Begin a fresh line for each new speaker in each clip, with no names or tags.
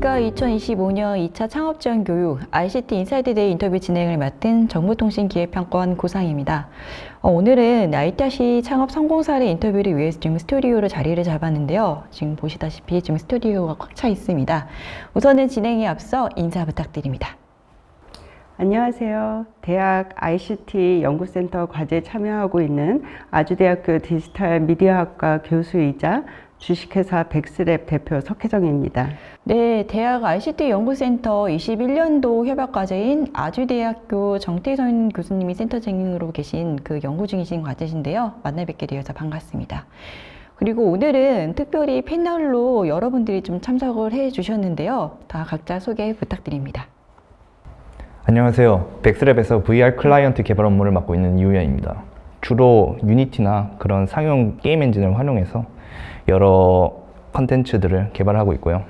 제가 2025년 2차 창업지원 교육 ICT 인사이드데이 인터뷰 진행을 맡은 정보통신기획평가원 고상입니다. 오늘은 ITRC 창업 성공 사례 인터뷰를 위해서 지금 스튜디오로 자리를 잡았는데요. 지금 보시다시피 지금 스튜디오가 꽉 차 있습니다. 우선은 진행에 앞서 인사 부탁드립니다.
안녕하세요. 대학 ICT 연구센터 과제에 참여하고 있는 아주대학교 디지털 미디어학과 교수이자 주식회사 백스랩 대표 석혜정입니다.
네, 대학 ICT 연구센터 21년도 협약과제인 아주대학교 정태선 교수님이 센터장으로 계신 그 연구 중이신 과제신데요. 만나 뵙게 되어서 반갑습니다. 그리고 오늘은 특별히 패널로 여러분들이 좀 참석을 해 주셨는데요. 다 각자 소개 부탁드립니다.
안녕하세요. 백스랩에서 VR 클라이언트 개발 업무를 맡고 있는 이우현입니다. 주로 유니티나 그런 상용 게임 엔진을 활용해서 여러 컨텐츠들을 개발하고 있고요.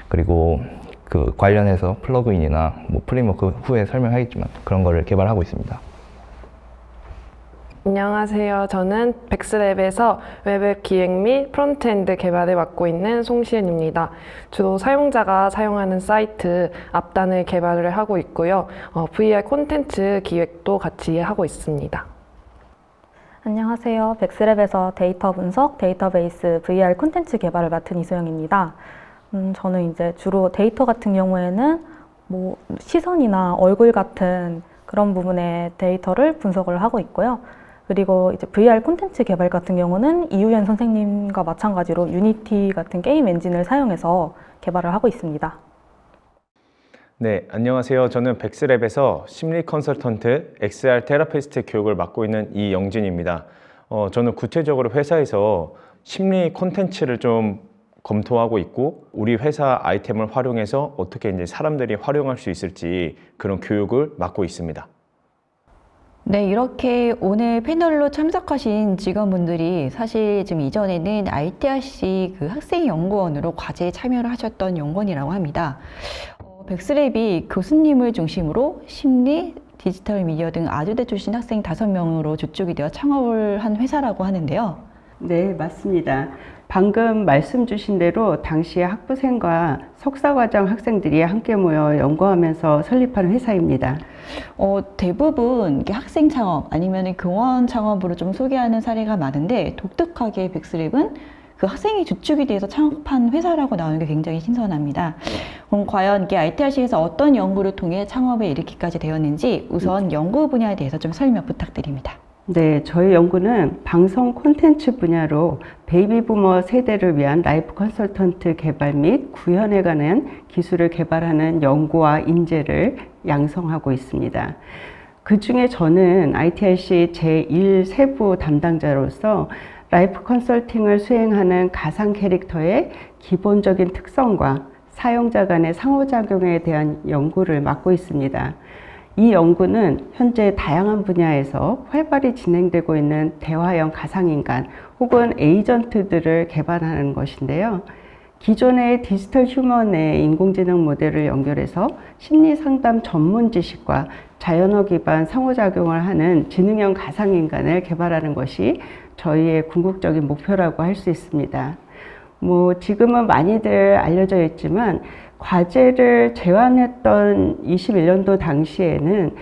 그리고 그 관련해서 플러그인이나 뭐 프레임워크 후에 설명하겠지만 그런 거를 개발하고 있습니다.
안녕하세요. 저는 백스랩에서 웹 기획 및 프론트엔드 개발을 맡고 있는 송시은입니다. 주로 사용자가 사용하는 사이트 앞단을 개발을 하고 있고요. VR 콘텐츠 기획도 같이 하고 있습니다.
안녕하세요. 백스랩에서 데이터 분석, 데이터베이스, VR 콘텐츠 개발을 맡은 이소영입니다. 저는 이제 주로 데이터 같은 경우에는 뭐 시선이나 얼굴 같은 그런 부분의 데이터를 분석을 하고 있고요. 그리고 이제 VR 콘텐츠 개발 같은 경우는 이우현 선생님과 마찬가지로 유니티 같은 게임 엔진을 사용해서 개발을 하고 있습니다.
네, 안녕하세요. 저는 백스랩에서 심리 컨설턴트, XR 테라피스트 교육을 맡고 있는 이영진입니다. 저는 구체적으로 회사에서 심리 콘텐츠를 좀 검토하고 있고 우리 회사 아이템을 활용해서 어떻게 이제 사람들이 활용할 수 있을지 그런 교육을 맡고 있습니다.
네, 이렇게 오늘 패널로 참석하신 직원분들이 사실 지금 이전에는 ITRC 그 학생연구원으로 과제에 참여를 하셨던 연구원이라고 합니다. 백스랩이 교수님을 중심으로 심리, 디지털 미디어 등 아주대 출신 학생 5명으로 주축이 되어 창업을 한 회사라고 하는데요.
네, 맞습니다. 방금 말씀 주신 대로 당시에 학부생과 석사과정 학생들이 함께 모여 연구하면서 설립한 회사입니다.
대부분 이게 학생 창업 아니면 교원 창업으로 좀 소개하는 사례가 많은데 독특하게 백스랩은 그 학생이 주축이 돼서 창업한 회사라고 나오는 게 굉장히 신선합니다. 그럼 과연 이게 ITRC에서 어떤 연구를 통해 창업에 이르기까지 되었는지 우선 연구 분야에 대해서 좀 설명 부탁드립니다.
네, 저희 연구는 방송 콘텐츠 분야로 베이비 부머 세대를 위한 라이프 컨설턴트 개발 및 구현에 관한 기술을 개발하는 연구와 인재를 양성하고 있습니다. 그 중에 저는 ITRC 제1 세부 담당자로서 라이프 컨설팅을 수행하는 가상 캐릭터의 기본적인 특성과 사용자 간의 상호작용에 대한 연구를 맡고 있습니다. 이 연구는 현재 다양한 분야에서 활발히 진행되고 있는 대화형 가상인간 혹은 에이전트들을 개발하는 것인데요. 기존의 디지털 휴먼의 인공지능 모델을 연결해서 심리 상담 전문 지식과 자연어 기반 상호작용을 하는 지능형 가상인간을 개발하는 것이 저희의 궁극적인 목표라고 할 수 있습니다. 지금은 많이들 알려져 있지만 과제를 제안했던 21년도 당시에는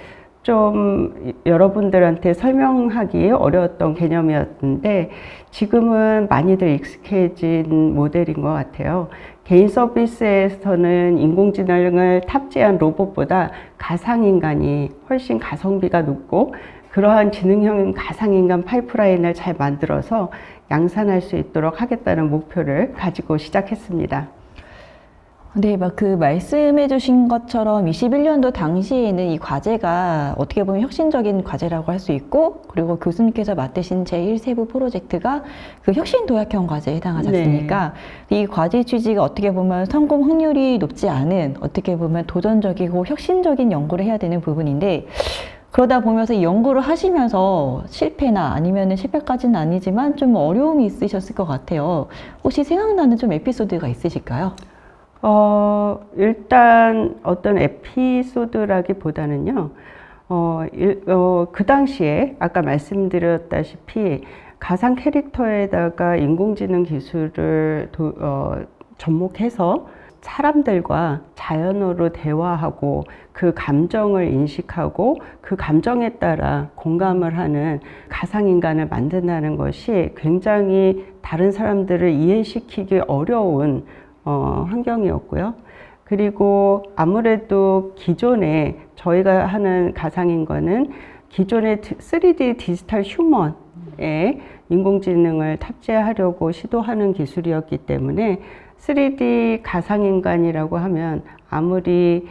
좀 여러분들한테 설명하기 어려웠던 개념이었는데 지금은 많이들 익숙해진 모델인 것 같아요. 개인 서비스에서는 인공지능을 탑재한 로봇보다 가상인간이 훨씬 가성비가 높고 그러한 지능형 가상인간 파이프라인을 잘 만들어서 양산할 수 있도록 하겠다는 목표를 가지고 시작했습니다.
네, 그 말씀해 주신 것처럼 21년도 당시에는 이 과제가 어떻게 보면 혁신적인 과제라고 할 수 있고 그리고 교수님께서 맡으신 제1세부 프로젝트가 그 혁신 도약형 과제에 해당하지 않습니까? 네. 이 과제 취지가 어떻게 보면 성공 확률이 높지 않은 어떻게 보면 도전적이고 혁신적인 연구를 해야 되는 부분인데 그러다 보면서 이 연구를 하시면서 실패나 아니면 실패까지는 아니지만 좀 어려움이 있으셨을 것 같아요. 혹시 생각나는 좀 에피소드가 있으실까요?
일단 어떤 에피소드라기보다는요, 그 당시에 아까 말씀드렸다시피 가상 캐릭터에다가 인공지능 기술을 접목해서 사람들과 자연어로 대화하고 그 감정을 인식하고 그 감정에 따라 공감을 하는 가상인간을 만든다는 것이 굉장히 다른 사람들을 이해시키기 어려운 환경이었고요. 그리고 아무래도 기존에 저희가 하는 가상인간은 기존의 3D 디지털 휴먼에 인공지능을 탑재하려고 시도하는 기술이었기 때문에 3D 가상인간이라고 하면 아무리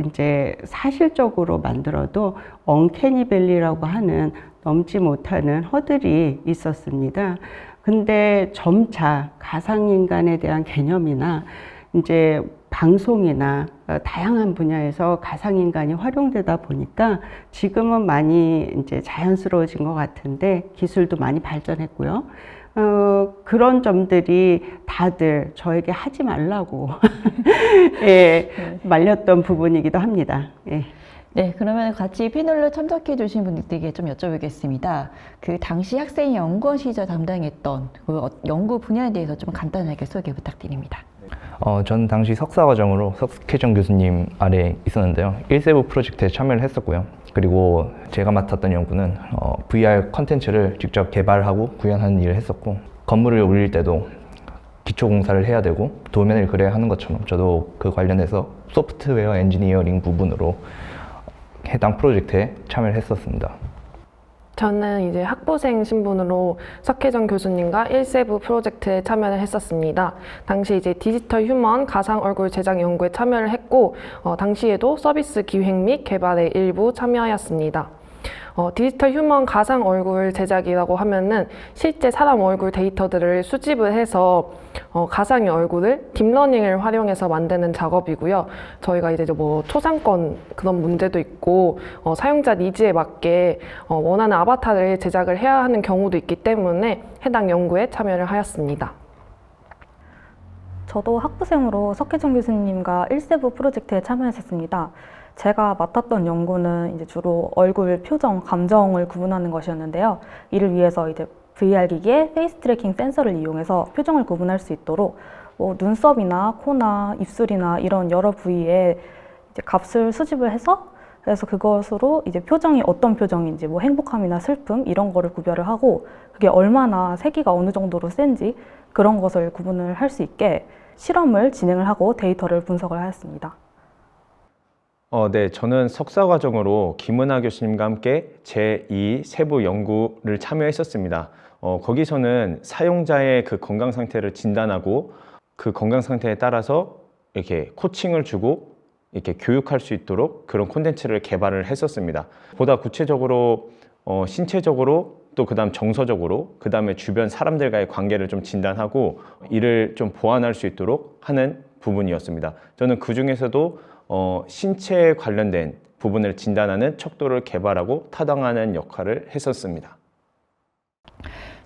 이제 사실적으로 만들어도 언캐니밸리라고 하는 넘지 못하는 허들이 있었습니다. 근데 점차 가상인간에 대한 개념이나 이제 방송이나 다양한 분야에서 가상인간이 활용되다 보니까 지금은 많이 이제 자연스러워진 것 같은데 기술도 많이 발전했고요. 그런 점들이 다들 저에게 하지 말라고 예, 말렸던 부분이기도 합니다. 예.
네, 그러면 같이 패널로 참석해 주신 분들에게 좀 여쭤보겠습니다. 그 당시 학생 연구원 시절 담당했던 그 연구 분야에 대해서 좀 간단하게 소개 부탁드립니다.
전 당시 석사과정으로 석혜정 교수님 아래 있었는데요. 1세부 프로젝트에 참여를 했었고요. 그리고 제가 맡았던 연구는 VR 컨텐츠를 직접 개발하고 구현하는 일을 했었고, 건물을 올릴 때도 기초 공사를 해야 되고 도면을 그려야 하는 것처럼 저도 그 관련해서 소프트웨어 엔지니어링 부분으로 해당 프로젝트에 참여를 했었습니다.
저는 이제 학부생 신분으로 석혜정 교수님과 1세부 프로젝트에 참여를 했었습니다. 당시 이제 디지털 휴먼 가상 얼굴 제작 연구에 참여를 했고, 당시에도 서비스 기획 및 개발에 일부 참여하였습니다. 디지털 휴먼 가상 얼굴 제작이라고 하면은 실제 사람 얼굴 데이터들을 수집을 해서 가상의 얼굴을 딥러닝을 활용해서 만드는 작업이고요. 저희가 이제 뭐 초상권 그런 문제도 있고 사용자 니즈에 맞게 원하는 아바타를 제작을 해야 하는 경우도 있기 때문에 해당 연구에 참여를 하였습니다.
저도 학부생으로 석혜정 교수님과 1세부 프로젝트에 참여했었습니다. 제가 맡았던 연구는 이제 주로 얼굴, 표정, 감정을 구분하는 것이었는데요. 이를 위해서 이제 VR 기기에 페이스 트래킹 센서를 이용해서 표정을 구분할 수 있도록 눈썹이나 코나 입술이나 이런 여러 부위에 이제 값을 수집을 해서 그래서 그것으로 이제 표정이 어떤 표정인지 뭐 행복함이나 슬픔 이런 거를 구별을 하고 그게 얼마나 세기가 어느 정도로 센지 그런 것을 구분을 할 수 있게 실험을 진행을 하고 데이터를 분석을 하였습니다.
네, 저는 석사과정으로 김은하 교수님과 함께 제2 세부 연구를 참여했었습니다. 거기서는 사용자의 그 건강 상태를 진단하고 그 건강 상태에 따라서 이렇게 코칭을 주고 이렇게 교육할 수 있도록 그런 콘텐츠를 개발을 했었습니다. 보다 구체적으로 신체적으로 또 그다음 정서적으로 그다음에 주변 사람들과의 관계를 좀 진단하고 이를 좀 보완할 수 있도록 하는 부분이었습니다. 저는 그 중에서도 신체에 관련된 부분을 진단하는 척도를 개발하고 타당하는 역할을 했었습니다.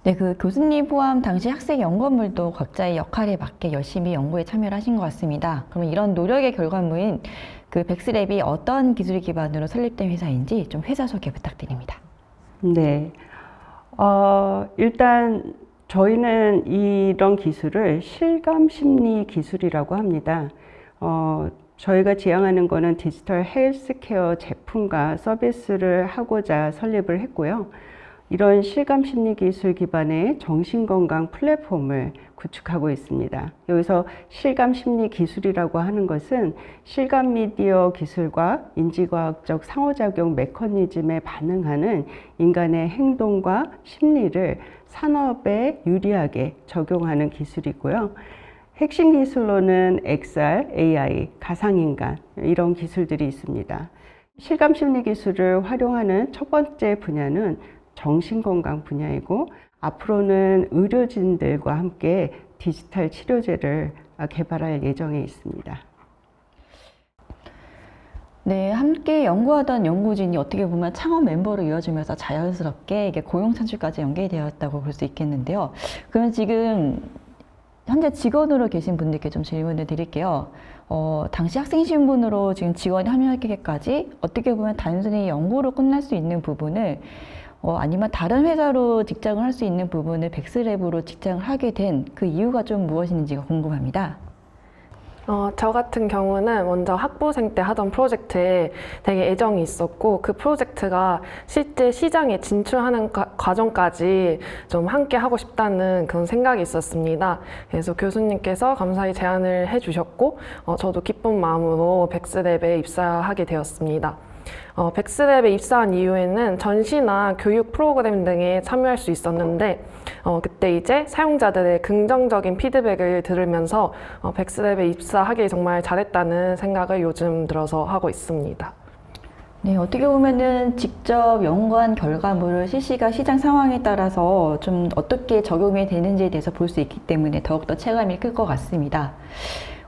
네, 그 교수님 포함 당시 학생 연구원들도 각자의 역할에 맞게 열심히 연구에 참여를 하신 것 같습니다. 그러면 이런 노력의 결과물인 그 백스랩이 어떤 기술 기반으로 설립된 회사인지 좀 회사 소개 부탁드립니다.
네. 일단 저희는 이런 기술을 실감 심리 기술이라고 합니다. 저희가 지향하는 거는 디지털 헬스케어 제품과 서비스를 하고자 설립을 했고요. 이런 실감 심리 기술 기반의 정신건강 플랫폼을 구축하고 있습니다. 여기서 실감 심리 기술이라고 하는 것은 실감 미디어 기술과 인지과학적 상호작용 메커니즘에 반응하는 인간의 행동과 심리를 산업에 유리하게 적용하는 기술이고요. 핵심 기술로는 XR, AI, 가상인간 이런 기술들이 있습니다. 실감 심리 기술을 활용하는 첫 번째 분야는 정신건강 분야이고 앞으로는 의료진들과 함께 디지털 치료제를 개발할 예정에 있습니다.
네, 함께 연구하던 연구진이 어떻게 보면 창업 멤버로 이어지면서 자연스럽게 이게 고용 창출까지 연계되었다고 볼 수 있겠는데요. 그러면 지금 현재 직원으로 계신 분들께 좀 질문을 드릴게요. 당시 학생 신분으로 지금 직원이 합류하기까지 어떻게 보면 단순히 연구로 끝날 수 있는 부분을 아니면 다른 회사로 직장을 할 수 있는 부분을 백스랩으로 직장을 하게 된 그 이유가 좀 무엇인지가 궁금합니다.
저 같은 경우는 먼저 학부생 때 하던 프로젝트에 되게 애정이 있었고 그 프로젝트가 실제 시장에 진출하는 과정까지 좀 함께 하고 싶다는 그런 생각이 있었습니다. 그래서 교수님께서 감사히 제안을 해주셨고 저도 기쁜 마음으로 백스랩에 입사하게 되었습니다. 백스랩에 입사한 이후에는 전시나 교육 프로그램 등에 참여할 수 있었는데 그때 이제 사용자들의 긍정적인 피드백을 들으면서 백스랩에 입사하길 정말 잘했다는 생각을 요즘 들어서 하고 있습니다.
네, 어떻게 보면은 직접 연구한 결과물을 실시간 시장 상황에 따라서 좀 어떻게 적용이 되는지에 대해서 볼 수 있기 때문에 더욱더 체감이 클 것 같습니다.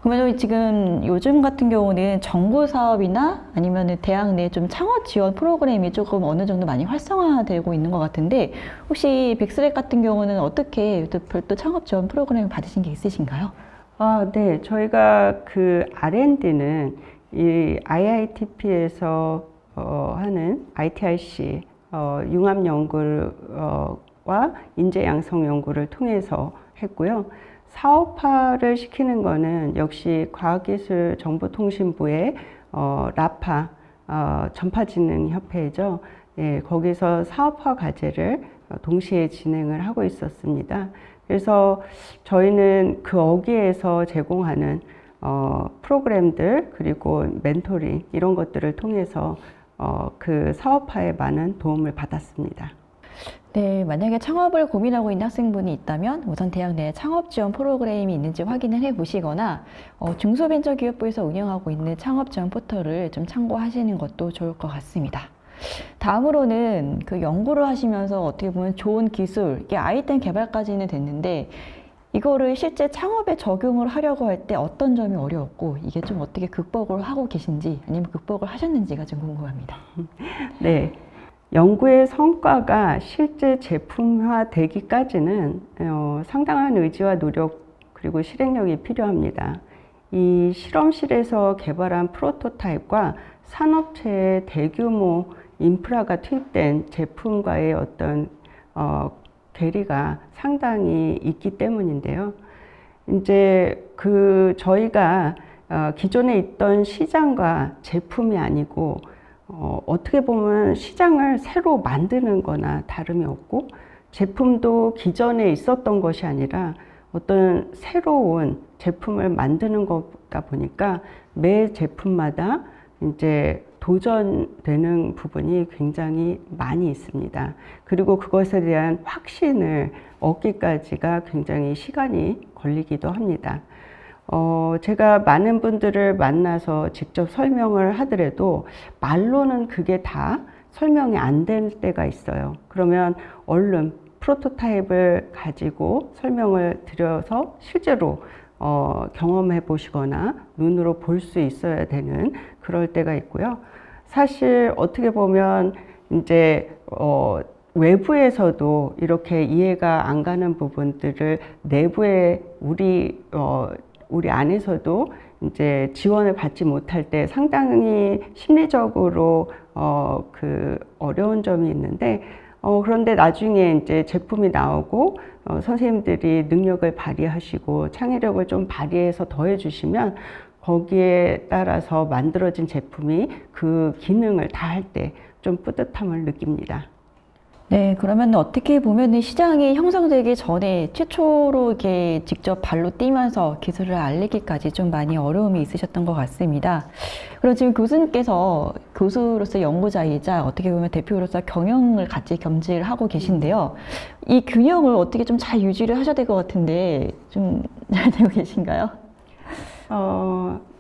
그러면 지금 요즘 같은 경우는 정부 사업이나 아니면 대학 내 좀 창업 지원 프로그램이 조금 어느 정도 많이 활성화되고 있는 것 같은데 혹시 백스랩 같은 경우는 어떻게 별도 창업 지원 프로그램을 받으신 게 있으신가요?
네. 저희가 그 R&D는 이 IITP에서 하는 ITRC 융합 연구와 인재 양성 연구를 통해서 했고요. 사업화를 시키는 거는 역시 과학기술정보통신부의 라파 전파진흥협회죠. 예, 거기서 사업화 과제를 동시에 진행을 하고 있었습니다. 그래서 저희는 그 어기에서 제공하는 프로그램들 그리고 멘토링 이런 것들을 통해서 그 사업화에 많은 도움을 받았습니다.
네, 만약에 창업을 고민하고 있는 학생분이 있다면 우선 대학 내에 창업 지원 프로그램이 있는지 확인을 해 보시거나 중소벤처기업부에서 운영하고 있는 창업 지원 포털을 좀 참고하시는 것도 좋을 것 같습니다. 다음으로는 그 연구를 하시면서 어떻게 보면 좋은 기술, 이게 아이템 개발까지는 됐는데 이거를 실제 창업에 적용을 하려고 할 때 어떤 점이 어려웠고 이게 좀 어떻게 극복을 하고 계신지 아니면 극복을 하셨는지가 좀 궁금합니다.
네. 연구의 성과가 실제 제품화 되기까지는 상당한 의지와 노력 그리고 실행력이 필요합니다. 이 실험실에서 개발한 프로토타입과 산업체의 대규모 인프라가 투입된 제품과의 어떤 괴리가 상당히 있기 때문인데요. 이제 저희가 기존에 있던 시장과 제품이 아니고 어떻게 보면 시장을 새로 만드는 거나 다름이 없고 제품도 기존에 있었던 것이 아니라 어떤 새로운 제품을 만드는 거다 보니까 매 제품마다 이제 도전되는 부분이 굉장히 많이 있습니다. 그리고 그것에 대한 확신을 얻기까지가 굉장히 시간이 걸리기도 합니다. 제가 많은 분들을 만나서 직접 설명을 하더라도 말로는 그게 다 설명이 안 될 때가 있어요. 그러면 얼른 프로토타입을 가지고 설명을 드려서 실제로 경험해 보시거나 눈으로 볼 수 있어야 되는 그럴 때가 있고요. 사실 어떻게 보면 이제 외부에서도 이렇게 이해가 안 가는 부분들을 내부에 우리 안에서도 이제 지원을 받지 못할 때 상당히 심리적으로 어려운 점이 있는데 그런데 나중에 이제 제품이 나오고 선생님들이 능력을 발휘하시고 창의력을 좀 발휘해서 더해 주시면 거기에 따라서 만들어진 제품이 그 기능을 다할 때 좀 뿌듯함을 느낍니다.
네, 그러면 어떻게 보면 시장이 형성되기 전에 최초로 이렇게 직접 발로 뛰면서 기술을 알리기까지 좀 많이 어려움이 있으셨던 것 같습니다. 그리고 지금 교수님께서 교수로서 연구자이자 어떻게 보면 대표로서 경영을 같이 겸직을 하고 계신데요. 이 균형을 어떻게 좀 잘 유지를 하셔야 될 것 같은데 좀 잘 되고 계신가요?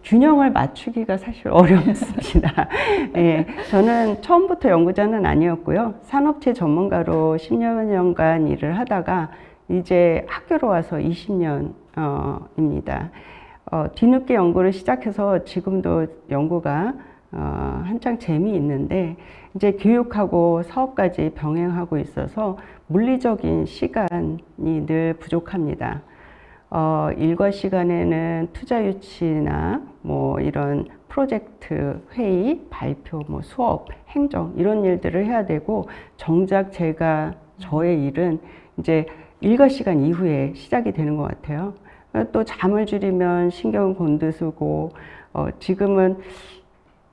균형을 맞추기가 사실 어렵습니다. 예, 저는 처음부터 연구자는 아니었고요. 산업체 전문가로 10여 년간 일을 하다가 이제 학교로 와서 20년입니다. 뒤늦게 연구를 시작해서 지금도 연구가 한창 재미있는데 이제 교육하고 사업까지 병행하고 있어서 물리적인 시간이 늘 부족합니다. 일과 시간에는 투자 유치나 뭐 이런 프로젝트 회의, 발표, 뭐 수업, 행정 이런 일들을 해야 되고 정작 저의 일은 이제 일과 시간 이후에 시작이 되는 것 같아요. 또 잠을 줄이면 신경 곤두서고 지금은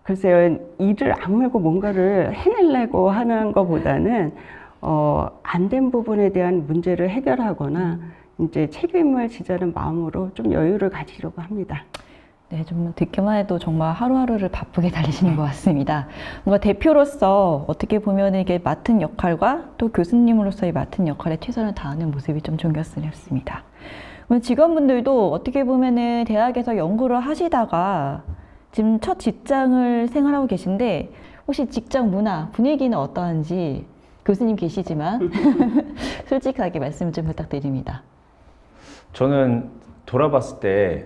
글쎄요, 이를 악물고 뭔가를 해내려고 하는 것보다는 안 된 부분에 대한 문제를 해결하거나 이제 책임을 지자는 마음으로 좀 여유를 가지려고 합니다.
네, 좀 듣기만 해도 정말 하루하루를 바쁘게 달리시는 것 같습니다. 뭔가 대표로서 어떻게 보면 이게 맡은 역할과 또 교수님으로서의 맡은 역할에 최선을 다하는 모습이 좀 존경스럽습니다. 그럼 직원분들도 어떻게 보면은 대학에서 연구를 하시다가 지금 첫 직장을 생활하고 계신데 혹시 직장 문화, 분위기는 어떠한지 교수님 계시지만 솔직하게 말씀 좀 부탁드립니다.
저는 돌아봤을 때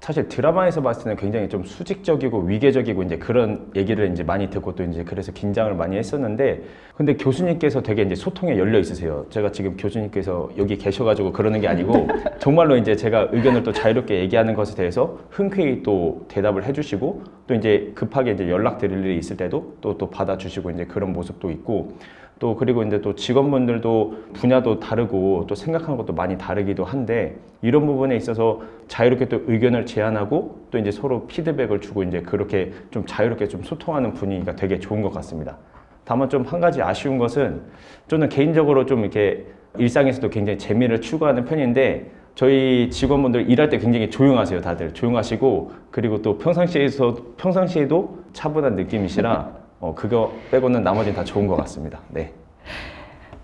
사실 드라마에서 봤을 때는 굉장히 좀 수직적이고 위계적이고 이제 그런 얘기를 이제 많이 듣고 또 이제 그래서 긴장을 많이 했었는데, 근데 교수님께서 되게 이제 소통에 열려 있으세요. 제가 지금 교수님께서 여기 계셔가지고 그러는 게 아니고 정말로 이제 제가 의견을 또 자유롭게 얘기하는 것에 대해서 흔쾌히 또 대답을 해주시고, 또 이제 급하게 이제 연락드릴 일이 있을 때도 또 받아주시고 이제 그런 모습도 있고, 또 그리고 이제 또 직원분들도 분야도 다르고 또 생각하는 것도 많이 다르기도 한데, 이런 부분에 있어서 자유롭게 또 의견을 제안하고 또 이제 서로 피드백을 주고 이제 그렇게 좀 자유롭게 좀 소통하는 분위기가 되게 좋은 것 같습니다. 다만 좀 한 가지 아쉬운 것은, 저는 개인적으로 좀 이렇게 일상에서도 굉장히 재미를 추구하는 편인데, 저희 직원분들 일할 때 굉장히 조용하세요. 다들 조용하시고, 그리고 또 평상시에도 차분한 느낌이시라 그거 빼고는 나머지는 다 좋은 것 같습니다. 네.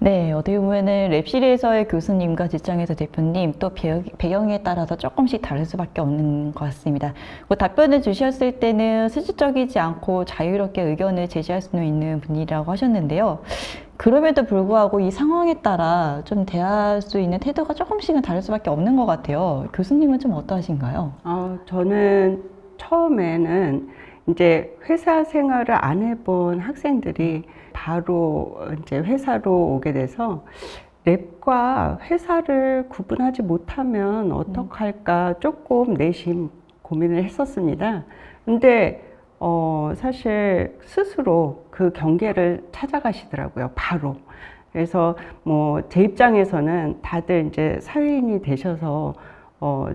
네, 어떻게 보면은 랩실에서의 교수님과 직장에서 대표님 또 배경에 따라서 조금씩 다를 수밖에 없는 것 같습니다. 뭐 답변을 주셨을 때는 수직적이지 않고 자유롭게 의견을 제시할 수 있는 분이라고 하셨는데요. 그럼에도 불구하고 이 상황에 따라 좀 대할 수 있는 태도가 조금씩은 다를 수밖에 없는 것 같아요. 교수님은 좀 어떠하신가요?
저는 처음에는 이제 회사 생활을 안 해본 학생들이 바로 이제 회사로 오게 돼서 랩과 회사를 구분하지 못하면 어떡할까 조금 내심 고민을 했었습니다. 근데 사실 스스로 그 경계를 찾아가시더라고요, 바로. 그래서 뭐 제 입장에서는 다들 이제 사회인이 되셔서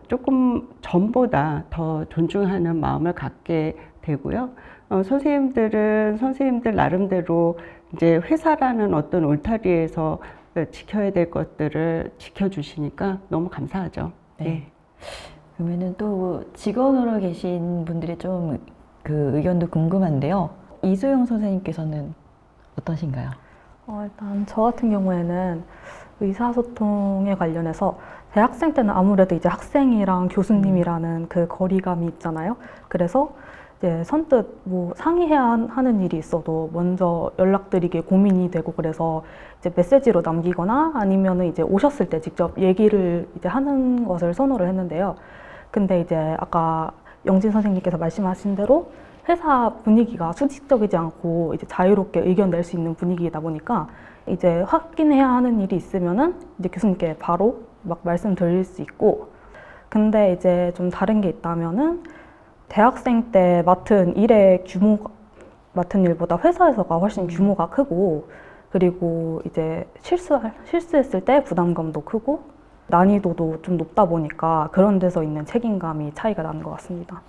조금 전보다 더 존중하는 마음을 갖게 되고요. 선생님들은 선생님들 나름대로 이제 회사라는 어떤 울타리에서 지켜야 될 것들을 지켜주시니까 너무 감사하죠.
네. 그러면은 또 직원으로 계신 분들의 좀 그 의견도 궁금한데요. 이소영 선생님께서는 어떠신가요?
일단 저 같은 경우에는 의사소통에 관련해서 대학생 때는 아무래도 이제 학생이랑 교수님이라는 그 거리감이 있잖아요. 그래서 이제 선뜻 뭐 상의해야 하는 일이 있어도 먼저 연락드리기 고민이 되고, 그래서 이제 메시지로 남기거나 아니면은 이제 오셨을 때 직접 얘기를 이제 하는 것을 선호를 했는데요. 근데 이제 아까 영진 선생님께서 말씀하신 대로 회사 분위기가 수직적이지 않고 이제 자유롭게 의견 낼 수 있는 분위기이다 보니까 이제 확인해야 하는 일이 있으면은 이제 교수님께 바로 막 말씀드릴 수 있고, 근데 이제 좀 다른 게 있다면은 대학생 때 맡은 일보다 회사에서가 훨씬 규모가 크고, 그리고 이제 실수했을 때 부담감도 크고 난이도도 좀 높다 보니까 그런 데서 있는 책임감이 차이가 나는 것 같습니다.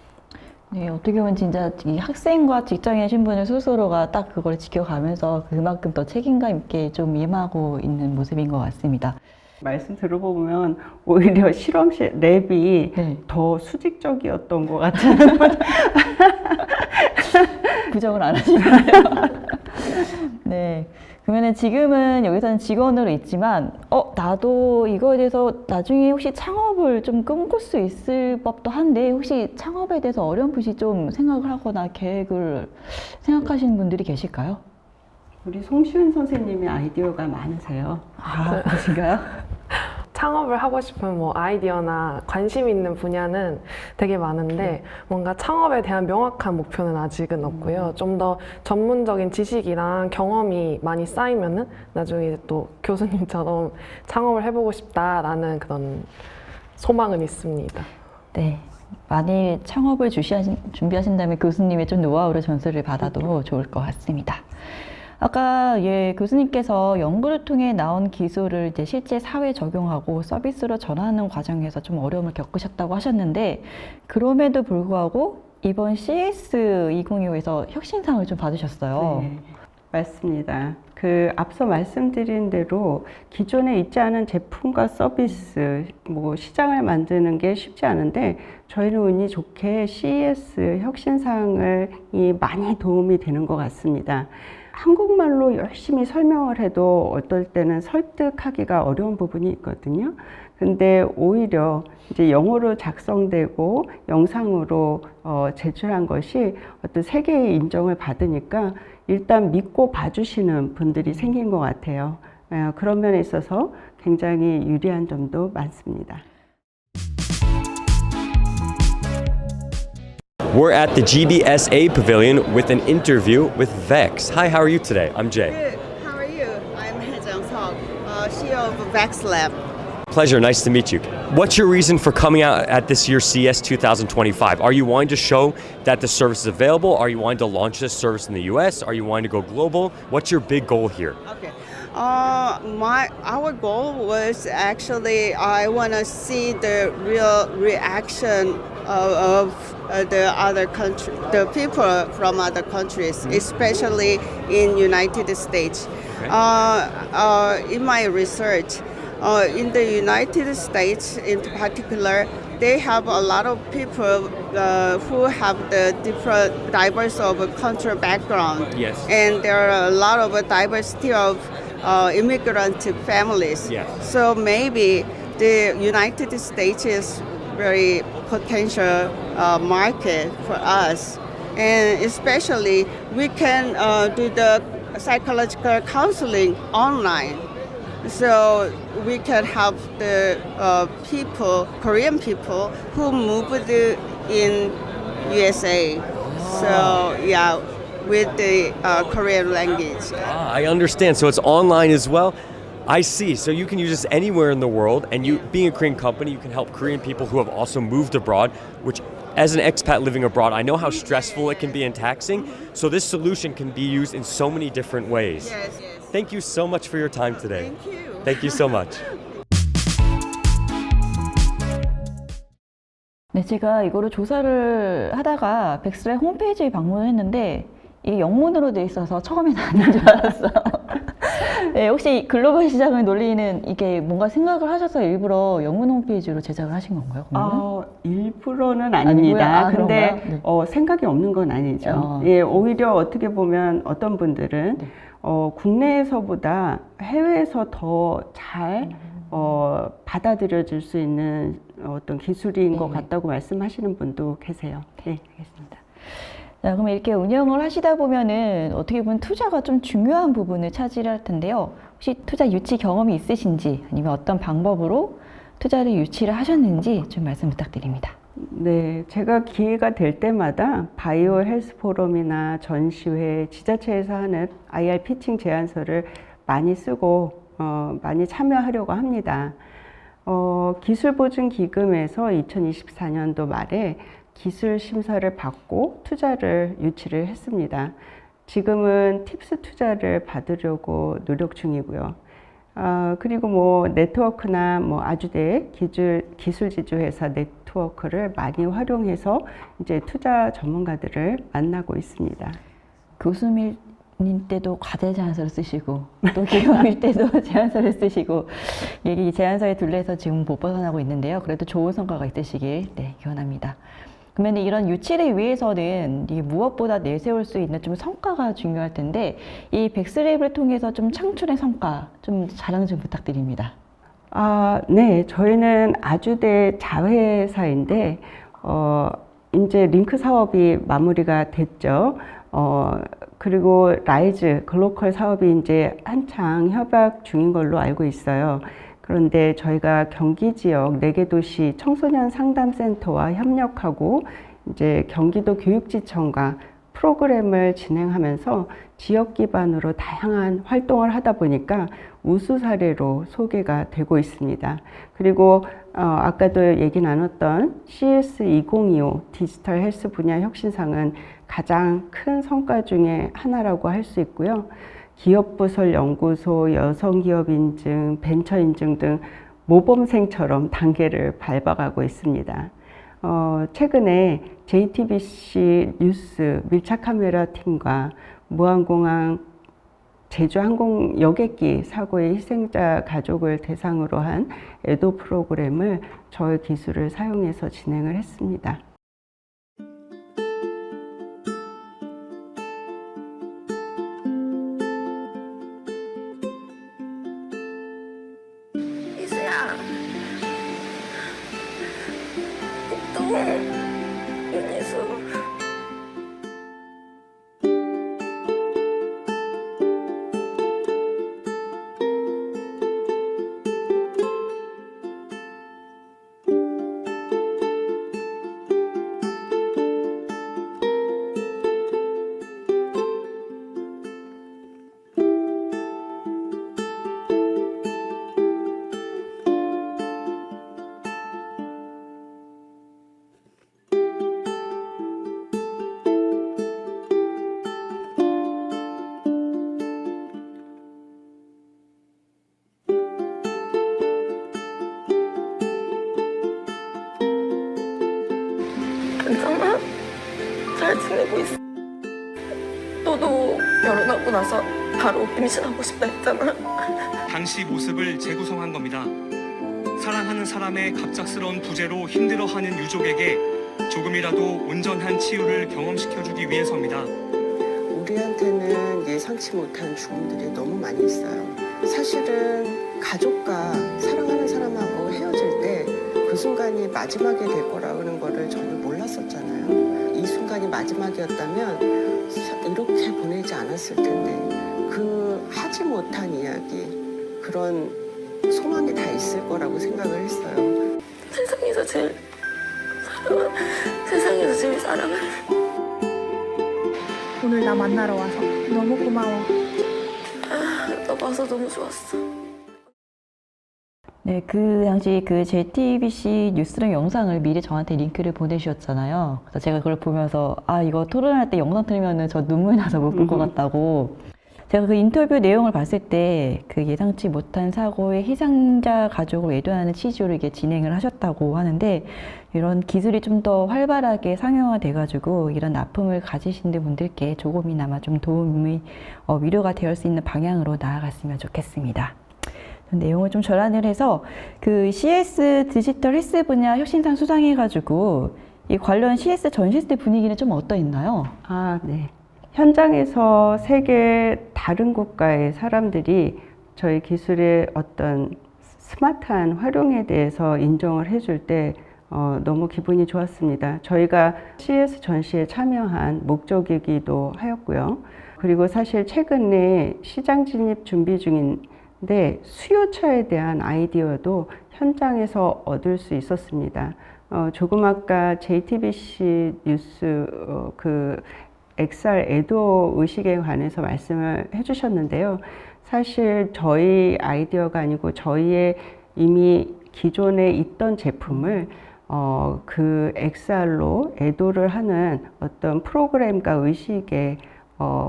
네, 어떻게 보면 진짜 이 학생과 직장인 신분을 스스로가 딱 그걸 지켜가면서 그만큼 더 책임감 있게 좀 임하고 있는 모습인 것 같습니다.
말씀 들어보면 오히려 실험실 랩이
네.
더 수직적이었던 것 같아요.
부정을 안 하시네요. 네. 그러면은 지금은 여기서는 직원으로 있지만, 나도 이거에 대해서 나중에 혹시 창업을 좀 꿈꿀 수 있을 법도 한데, 혹시 창업에 대해서 어렴풋이 좀 생각을 하거나 계획을 생각하시는 분들이 계실까요?
우리 송시훈 선생님이 아이디어가 많으세요.
아, 그러신가요?
창업을 하고 싶은 뭐 아이디어나 관심 있는 분야는 되게 많은데 뭔가 창업에 대한 명확한 목표는 아직은 없고요. 좀 더 전문적인 지식이랑 경험이 많이 쌓이면은 나중에 또 교수님처럼 창업을 해보고 싶다라는 그런 소망은 있습니다.
네. 만일 창업을 준비하신다면 교수님의 좀 노하우를 전수를 받아도 좋을 것 같습니다. 아까 교수님께서 연구를 통해 나온 기술을 이제 실제 사회에 적용하고 서비스로 전환하는 과정에서 좀 어려움을 겪으셨다고 하셨는데, 그럼에도 불구하고 이번 CS2025에서 혁신상을 좀 받으셨어요.
네, 맞습니다. 앞서 말씀드린 대로 기존에 있지 않은 제품과 서비스, 시장을 만드는 게 쉽지 않은데, 저희는 운이 좋게 CES 혁신상을 많이 도움이 되는 것 같습니다. 한국말로 열심히 설명을 해도 어떨 때는 설득하기가 어려운 부분이 있거든요. 근데 오히려 이제 영어로 작성되고 영상으로 제출한 것이 어떤 세계의 인정을 받으니까 일단 믿고 봐주시는 분들이 생긴 것 같아요. 그런 면에 있어서 굉장히 유리한 점도 많습니다.
We're at the GBSA Pavilion with an interview with Vex. Hi, how are you today? I'm Jay.
Good. How are you? I'm Hye Jung-seok, CEO of Vex Lab.
Pleasure, nice to meet you. What's your reason for coming out at this year's CS 2025? Are you wanting to show that the service is available? Are you wanting to launch this service in the US? Are you wanting to go global? What's your big goal here?
Okay. Our goal was actually I want to see the real reaction of the other country, the people from other countries, especially in United States. In my research, in the United States in particular, they have a lot of people who have the different diverse of cultural background.
Yes.
And there are a lot of diversity of immigrant families.
Yes.
So maybe the United States is very potential market for us. And especially we can do the psychological counseling online. So we can help the people, Korean people who moved in USA. So yeah, with the Korean language.
I understand. So it's online as well. I see. So you can use this anywhere in the world, and you, being a Korean company, you can help Korean people who have also moved abroad, which as an expat living abroad, I know how stressful it can be and taxing. So this solution can be used in so many different ways.
Yes, yes.
Thank you so much for your time today.
Thank you.
Thank you so much.
네, 제가 이거를 조사를 하다가 백스랩 홈페이지에 방문을 했는데 이게 영문으로 돼 있어서 처음에는 아닌 줄 알았어요. 네, 혹시 글로벌 시장을 놀리는 이게 뭔가 생각을 하셔서 일부러 영문 홈페이지로 제작을 하신 건가요? 그러면?
일부러는 아닙니다.
아니고요?
근데
그런가요?
생각이 없는 건 아니죠. 예, 오히려 어떻게 보면 어떤 분들은 국내에서보다 해외에서 더 잘 받아들여질 수 있는 어떤 기술인 것 같다고 말씀하시는 분도 계세요. 네,
알겠습니다. 자, 그럼 이렇게 운영을 하시다 보면은 어떻게 보면 투자가 좀 중요한 부분을 차지할 텐데요. 혹시 투자 유치 경험이 있으신지 아니면 어떤 방법으로 투자를 유치를 하셨는지 좀 말씀 부탁드립니다.
네, 제가 기회가 될 때마다 바이오 헬스 포럼이나 전시회, 지자체에서 하는 IR 피칭 제안서를 많이 쓰고 많이 참여하려고 합니다. 기술보증기금에서 2024년도 말에 기술 심사를 받고 투자를 유치를 했습니다. 지금은 팁스 투자를 받으려고 노력 중이고요. 그리고 네트워크나 아주대 기술지주 회사 네트워크를 많이 활용해서 이제 투자 전문가들을 만나고 있습니다.
교수님 때도 과제 제안서를 쓰시고 또 기업일 때도 제안서를 쓰시고 이 제안서의 둘레에서 지금 못 벗어나고 있는데요. 그래도 좋은 성과가 있으시길 기원합니다. 그러면 이런 유치를 위해서는 이 무엇보다 내세울 수 있는 좀 성과가 중요할 텐데 이 백스랩을 통해서 좀 창출의 성과 좀 자랑 좀 부탁드립니다.
네, 저희는 아주대 자회사인데 이제 링크 사업이 마무리가 됐죠. 그리고 라이즈 글로컬 사업이 이제 한창 협약 중인 걸로 알고 있어요. 그런데 저희가 경기 지역 4개 도시 청소년 상담센터와 협력하고 이제 경기도 교육지청과 프로그램을 진행하면서 지역 기반으로 다양한 활동을 하다 보니까 우수 사례로 소개가 되고 있습니다. 그리고 아까도 얘기 나눴던 CS2025 디지털 헬스 분야 혁신상은 가장 큰 성과 중에 하나라고 할 수 있고요. 기업부설 연구소, 여성기업인증, 벤처인증 등 모범생처럼 단계를 밟아가고 있습니다. 최근에 JTBC 뉴스 밀착카메라 팀과 무한공항 제주항공 여객기 사고의 희생자 가족을 대상으로 한 애도 프로그램을 저의 기술을 사용해서 진행을 했습니다.
이수야, 또 윤희수. 괜찮아? 잘 지내고 있어? 너도 결혼하고 나서 바로 임신하고 싶다 했잖아.
당시 모습을 재구성한 겁니다. 사랑하는 사람의 갑작스러운 부재로 힘들어하는 유족에게 조금이라도 온전한 치유를 경험시켜주기 위해서입니다.
우리한테는 예상치 못한 죽음들이 너무 많이 있어요. 사실은 가족과 사랑하는 사람하고 헤어질 때 그 순간이 마지막이 될 거라는 거를 저는 몰랐었잖아요. 이 순간이 마지막이었다면 이렇게 보내지 않았을 텐데 그 하지 못한 이야기, 그런 소망이 다 있을 거라고 생각을 했어요.
세상에서 제일 사랑하는. 오늘 나 만나러 와서 너무 고마워. 너 봐서 너무 좋았어.
네, 그 당시 그 JTBC 뉴스랑 영상을 미리 저한테 링크를 보내주셨잖아요. 그래서 제가 그걸 보면서 아, 이거 토론할 때 영상 틀면은 저 눈물 나서 못 볼 것 같다고. 제가 그 인터뷰 내용을 봤을 때 그 예상치 못한 사고의 희생자 가족을 외도하는 취지로 이게 진행을 하셨다고 하는데, 이런 기술이 좀 더 활발하게 상용화돼가지고 이런 아픔을 가지신 분들께 조금이나마 좀 도움이 위로가 될 수 있는 방향으로 나아갔으면 좋겠습니다. 내용을 좀 전환을 해서 그 CS 디지털 헬스 분야 혁신상 수상해가지고 이 관련 CS 전시회 때 분위기는 좀 어떠했나요?
아, 네. 현장에서 세계 다른 국가의 사람들이 저희 기술의 어떤 스마트한 활용에 대해서 인정을 해줄 때 너무 기분이 좋았습니다. 저희가 CS 전시에 참여한 목적이기도 하였고요. 그리고 사실 최근에 시장 진입 준비 중인데 수요처에 대한 아이디어도 현장에서 얻을 수 있었습니다. 조금 아까 JTBC 뉴스 그 XR 애도 의식에 관해서 말씀을 해주셨는데요. 사실 저희 아이디어가 아니고 저희의 이미 기존에 있던 제품을 그 XR로 애도를 하는 어떤 프로그램과 의식에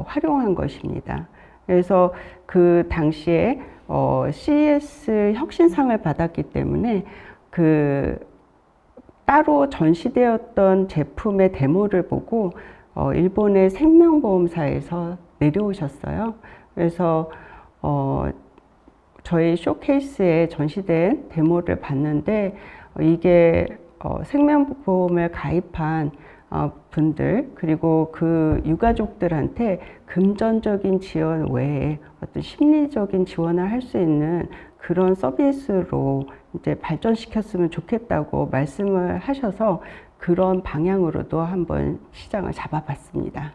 활용한 것입니다. 그래서 그 당시에 CES 혁신상을 받았기 때문에 그 따로 전시되었던 제품의 데모를 보고 일본의 생명보험사에서 내려오셨어요. 그래서 저희 쇼케이스에 전시된 데모를 봤는데 이게 생명보험을 가입한 분들 그리고 그 유가족들한테 금전적인 지원 외에 어떤 심리적인 지원을 할 수 있는 그런 서비스로 이제 발전시켰으면 좋겠다고 말씀을 하셔서 그런 방향으로도 한번 시장을 잡아봤습니다.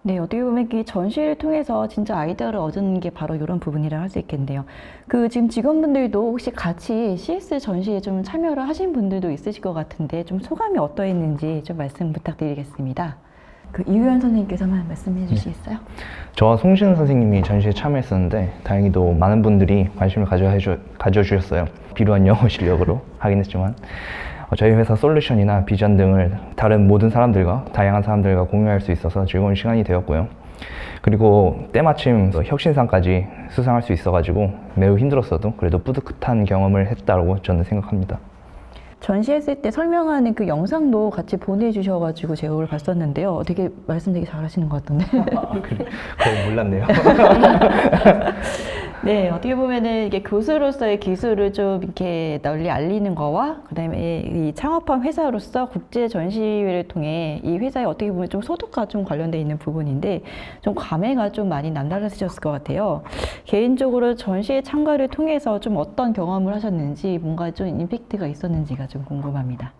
네, 어떻게 보면 이 전시를 통해서 진짜 아이디어를 얻은 게 바로 이런 부분이라 할 수 있겠네요. 그 지금 직원분들도 혹시 같이 CS 전시에 좀 참여를 하신 분들도 있으실 것 같은데 좀 소감이 어떠했는지 좀 말씀 부탁드리겠습니다. 그 이유연 선생님께서만 말씀해 주시겠어요?
저와 송신 선생님이 전시에 참여했었는데 다행히도 많은 분들이 관심을 가져주셨어요. 비루한 영어 실력으로 하긴 했지만 저희 회사 솔루션이나 비전 등을 다른 모든 사람들과 다양한 사람들과 공유할 수 있어서 즐거운 시간이 되었고요. 그리고 때마침 혁신상까지 수상할 수 있어가지고 매우 힘들었어도 그래도 뿌듯한 경험을 했다고 저는 생각합니다.
전시했을 때 설명하는 그 영상도 같이 보내주셔가지고 제가 그걸 봤었는데요. 되게 말씀 되게 잘하시는 것 같던데.
그거 몰랐네요.
네, 어떻게 보면은 이게 교수로서의 기술을 좀 이렇게 널리 알리는 거와 그다음에 이 창업한 회사로서 국제 전시회를 통해 이 회사에 어떻게 보면 좀 소득과 좀 관련돼 있는 부분인데 좀 감회가 좀 많이 남다르셨을 것 같아요. 개인적으로 전시회 참가를 통해서 좀 어떤 경험을 하셨는지 뭔가 좀 임팩트가 있었는지가 좀 궁금합니다.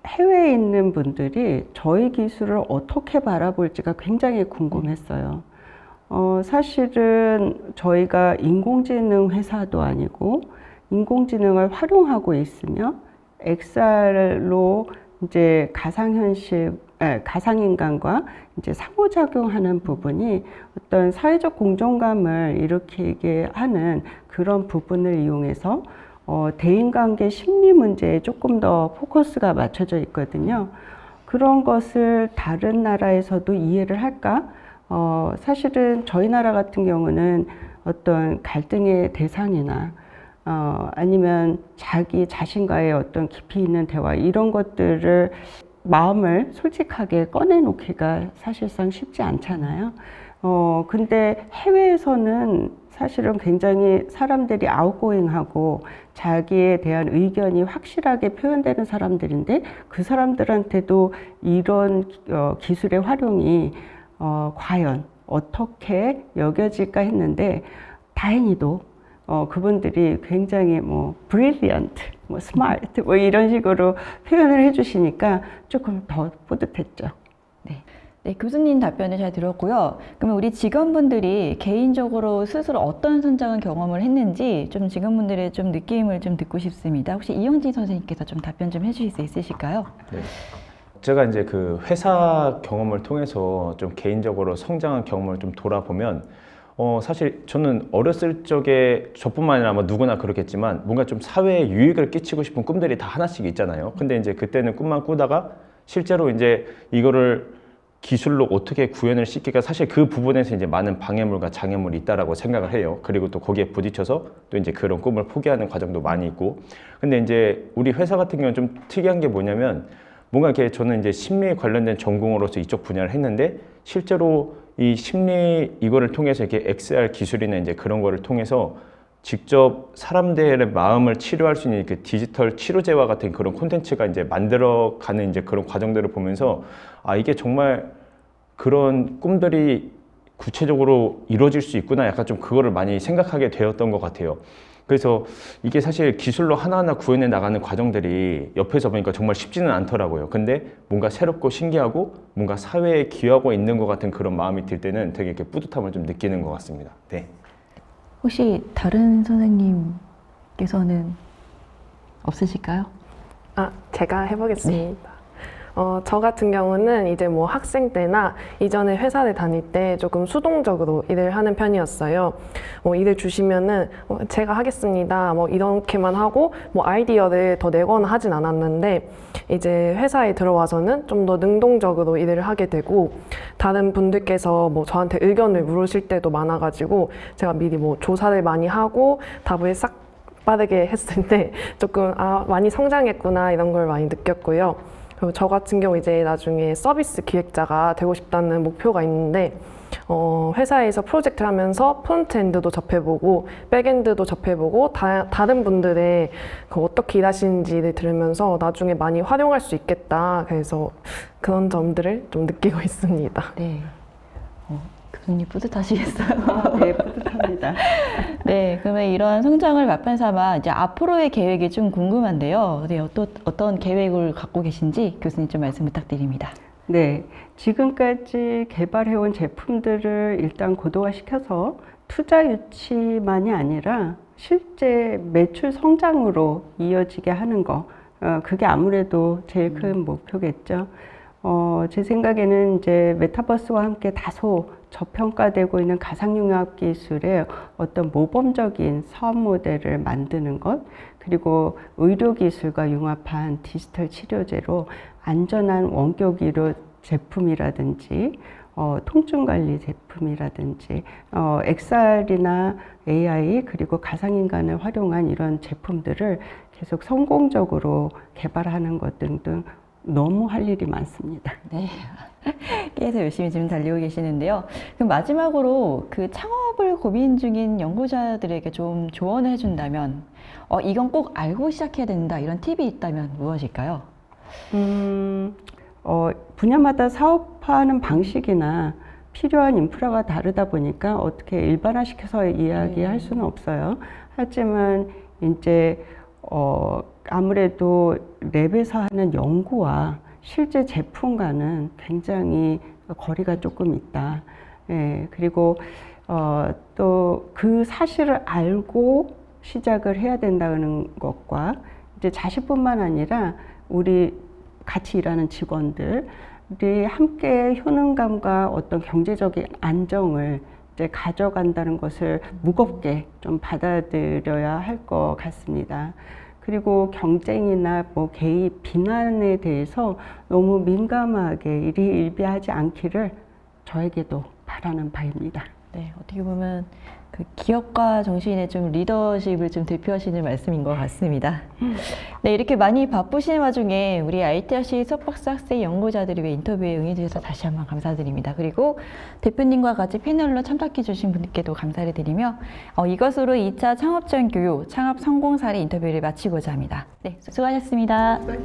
해외에 있는 분들이 저희 기술을 어떻게 바라볼지가 굉장히 궁금했어요. 사실은 저희가 인공지능 회사도 아니고 인공지능을 활용하고 있으며 XR로 이제 가상인간과 이제 상호작용하는 부분이 어떤 사회적 공정감을 일으키게 하는 그런 부분을 이용해서 대인관계 심리 문제에 조금 더 포커스가 맞춰져 있거든요. 그런 것을 다른 나라에서도 이해를 할까? 사실은 저희 나라 같은 경우는 어떤 갈등의 대상이나 아니면 자기 자신과의 어떤 깊이 있는 대화 이런 것들을 마음을 솔직하게 꺼내놓기가 사실상 쉽지 않잖아요. 근데 해외에서는 사실은 굉장히 사람들이 아웃고잉하고 자기에 대한 의견이 확실하게 표현되는 사람들인데 그 사람들한테도 이런 기술의 활용이 과연 어떻게 여겨질까 했는데 다행히도 그분들이 굉장히 brilliant, smart 이런 식으로 표현을 해주시니까 조금 더 뿌듯했죠.
네, 교수님 답변을 잘 들었고요. 그러면 우리 직원분들이 개인적으로 스스로 어떤 현장을 경험을 했는지 좀 직원분들의 좀 느낌을 좀 듣고 싶습니다. 혹시 이영진 선생님께서 좀 답변 좀 해주실 수 있으실까요?
네. 제가 이제 그 회사 경험을 통해서 좀 개인적으로 성장한 경험을 좀 돌아보면 사실 저는 어렸을 적에 저뿐만 아니라 아마 누구나 그렇겠지만 뭔가 좀 사회에 유익을 끼치고 싶은 꿈들이 다 하나씩 있잖아요. 근데 이제 그때는 꿈만 꾸다가 실제로 이제 이거를 기술로 어떻게 구현을 시키기가 사실 그 부분에서 이제 많은 방해물과 장애물이 있다라고 생각을 해요. 그리고 또 거기에 부딪혀서 또 이제 그런 꿈을 포기하는 과정도 많이 있고. 근데 이제 우리 회사 같은 경우는 좀 특이한 게 뭐냐면 뭔가 이렇게 저는 이제 심리에 관련된 전공으로서 이쪽 분야를 했는데 실제로 이 심리 이거를 통해서 이렇게 XR 기술이나 이제 그런 거를 통해서 직접 사람들의 마음을 치료할 수 있는 그 디지털 치료제와 같은 그런 콘텐츠가 이제 만들어가는 이제 그런 과정들을 보면서 아 이게 정말 그런 꿈들이 구체적으로 이루어질 수 있구나 약간 좀 그거를 많이 생각하게 되었던 것 같아요. 그래서 이게 사실 기술로 하나하나 구현해 나가는 과정들이 옆에서 보니까 정말 쉽지는 않더라고요. 근데 뭔가 새롭고 신기하고 뭔가 사회에 기여하고 있는 것 같은 그런 마음이 들 때는 되게 이렇게 뿌듯함을 좀 느끼는 것 같습니다. 네.
혹시 다른 선생님께서는 없으실까요?
제가 해보겠습니다. 저 같은 경우는 이제 뭐 학생 때나 이전에 회사를 다닐 때 조금 수동적으로 일을 하는 편이었어요. 일을 주시면은 제가 하겠습니다. 이렇게만 하고 아이디어를 더 내거나 하진 않았는데 이제 회사에 들어와서는 좀 더 능동적으로 일을 하게 되고 다른 분들께서 저한테 의견을 물으실 때도 많아가지고 제가 미리 조사를 많이 하고 답을 싹 빠르게 했을 때 조금 많이 성장했구나 이런 걸 많이 느꼈고요. 그리고 저 같은 경우 이제 나중에 서비스 기획자가 되고 싶다는 목표가 있는데 회사에서 프로젝트를 하면서 프론트엔드도 접해보고 백엔드도 접해보고 다른 분들의 어떻게 일하시는지를 들으면서 나중에 많이 활용할 수 있겠다. 그래서 그런 점들을 좀 느끼고 있습니다.
네. 교수님 뿌듯하시겠어요?
네, 뿌듯합니다.
네, 그러면 이러한 성장을 맛본 삼아 이제 앞으로의 계획이 좀 궁금한데요. 네, 어떤 계획을 갖고 계신지 교수님 좀 말씀 부탁드립니다.
네, 지금까지 개발해온 제품들을 일단 고도화시켜서 투자 유치만이 아니라 실제 매출 성장으로 이어지게 하는 거, 그게 아무래도 제일 큰 목표겠죠. 제 생각에는 이제 메타버스와 함께 다소 저평가되고 있는 가상융합 기술의 어떤 모범적인 사업 모델을 만드는 것, 그리고 의료기술과 융합한 디지털 치료제로 안전한 원격 의료 제품이라든지 통증관리 제품이라든지 XR이나 AI 그리고 가상인간을 활용한 이런 제품들을 계속 성공적으로 개발하는 것 등등 너무 할 일이 많습니다.
네. 계속 열심히 지금 달리고 계시는데요. 그럼 마지막으로 그 창업을 고민 중인 연구자들에게 좀 조언을 해준다면, 이건 꼭 알고 시작해야 된다, 이런 팁이 있다면 무엇일까요?
분야마다 사업하는 방식이나 필요한 인프라가 다르다 보니까 어떻게 일반화시켜서 이야기할 수는 없어요. 하지만 이제 아무래도 랩에서 하는 연구와 실제 제품과는 굉장히 거리가 조금 있다. 예, 그리고 또 그 사실을 알고 시작을 해야 된다는 것과 이제 자식뿐만 아니라 우리 같이 일하는 직원들이 함께 효능감과 어떤 경제적인 안정을 이제 가져간다는 것을 무겁게 좀 받아들여야 할 것 같습니다. 그리고 경쟁이나 뭐 개입, 비난에 대해서 너무 민감하게 일희일비하지 않기를 저에게도 바라는 바입니다.
네, 어떻게 보면 그 기업가 정신의 좀 리더십을 좀 대표하시는 말씀인 것 같습니다. 네, 이렇게 많이 바쁘신 와중에 우리 ITRC 수업박사 학생 연구자들이 왜 인터뷰에 응해주셔서 다시 한번 감사드립니다. 그리고 대표님과 같이 패널로 참석해주신 분들께도 감사를 드리며 이것으로 2차 창업지원 교육 창업 성공 사례 인터뷰를 마치고자 합니다. 네, 수고하셨습니다.
네.